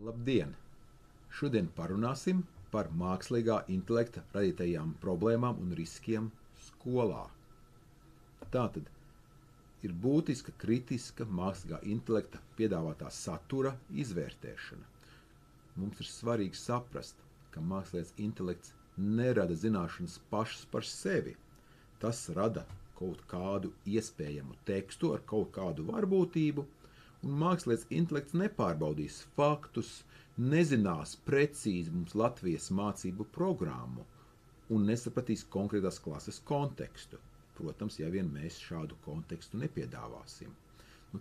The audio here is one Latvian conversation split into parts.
Labdien! Šodien parunāsim par mākslīgā intelekta radītajām problēmām un riskiem skolā. Tātad ir būtiska kritiska mākslīgā intelekta piedāvātā satura izvērtēšana. Mums ir svarīgi saprast, ka mākslīgais intelekts nerada zināšanas pašas par sevi. Tas rada kaut kādu iespējamu tekstu ar kaut kādu varbūtību, un mākslīgais intelekts nepārbaudīs faktus, nezinās precīzi mums Latvijas mācību programmu un nesapratīs konkrētās klases kontekstu. Protams, ja vien mēs šādu kontekstu nepiedāvāsim.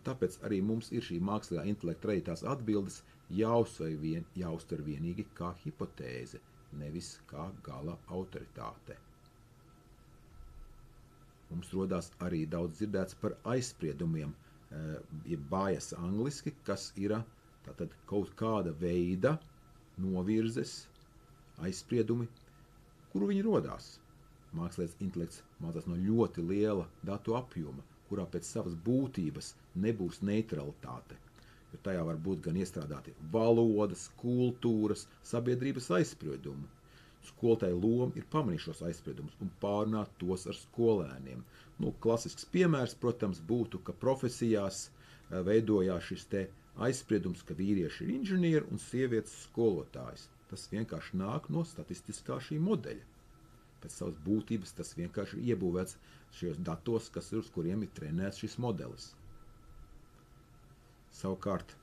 Tāpēc arī mums ir šī mākslīgā intelekta radītās atbildes jāuztver vienīgi kā hipotēze, nevis kā gala autoritāte. Mums rodās arī daudz dzirdēts par aizspriedumiem, jeb bias angliski, kas ir tātad kaut kāda veida novirzes, aizspriedumi, kuru viņi rodās. Mākslīgais intelekts mācās no ļoti liela datu apjoma, kurā pēc savas būtības nebūs neutralitāte, jo tajā var būt gan iestrādāti valodas, kultūras, sabiedrības aizspriedumi. Skolotāja loma ir pamanīt šos aizspriedumus un pārunāt tos ar skolēniem. Klasisks piemērs, protams, būtu, ka profesijās veidojās šis te aizspriedums, ka vīrieši ir inženieri un sievietes skolotājs. Tas vienkārši nāk no statistiskā šī modeļa. Pēc savas būtības tas vienkārši ir iebūvēts šajos datos, uz kuriem ir trenēts šis modelis. Savukārt,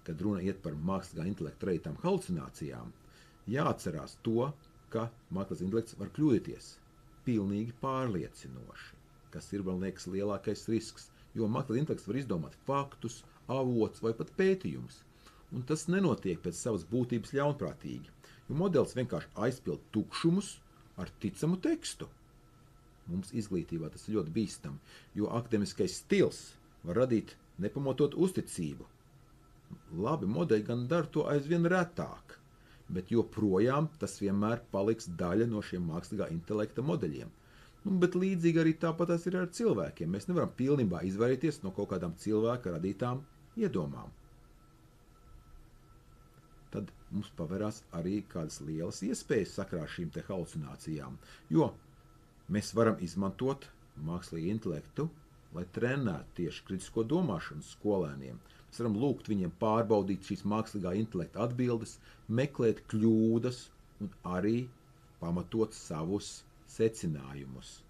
kad runa iet par mākslīgā intelekta radītām halucinācijām, jāatcerās to, ka mākslīgais intelekts var kļūdīties pilnīgi pārliecinoši, kas ir, man liekas, lielākais risks, jo mākslīgais intelekts var izdomāt faktus, avots vai pat pētījumus, un tas nenotiek pēc savas būtības ļaunprātīgi, jo modelis vienkārši aizpild tukšumus ar ticamu tekstu. Mums izglītībā tas ir ļoti bīstami, jo akademiskais stils var radīt nepamatot uzticību. Labi modeļi gan dara to aizvien retāk, bet joprojām tas vienmēr paliks daļa no šiem mākslīgā intelekta modeļiem. Bet līdzīgi arī tāpat tas ir ar cilvēkiem. Mēs nevaram pilnībā izvairīties no kaut kādām cilvēka radītām iedomām. Tad mums paverās arī kādas lielas iespējas sakrā šīm te halucinācijām, jo mēs varam izmantot mākslīgu intelektu, lai trenētu tieši kritisko domāšanu skolēniem. Mēs varam lūgt viņiem pārbaudīt šīs mākslīgā intelekta atbildes, meklēt kļūdas un arī pamatot savus secinājumus.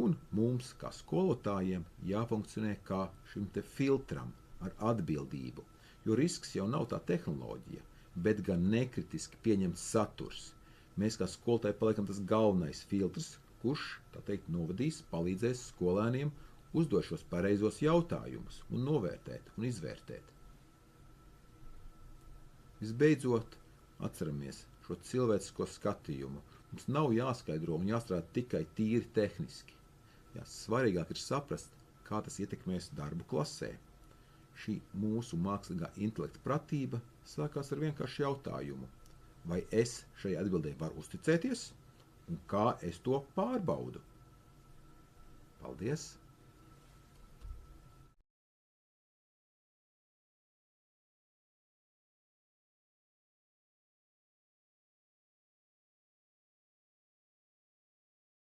Un mums, kā skolotājiem, jāfunkcionē kā šim te filtram ar atbildību, jo risks jau nav tā tehnoloģija, bet gan nekritiski pieņemts saturs. Mēs kā skolotāji paliekam tas galvenais filtrs, kurš, tā teikt, novadīs, palīdzēs skolēniem uzdot šos pareizos jautājumus un novērtēt un izvērtēt. Visbeidzot, atceramies šo cilvēcisko skatījumu. Mums nav jāskaidro un jāstrādā tikai tīri tehniski. Svarīgāk ir saprast, kā tas ietekmēs darbu klasē. Šī mūsu mākslīgā intelekta pratība sākās ar vienkāršu jautājumu. Vai es šai atbildē varu uzticēties un kā es to pārbaudu? Paldies!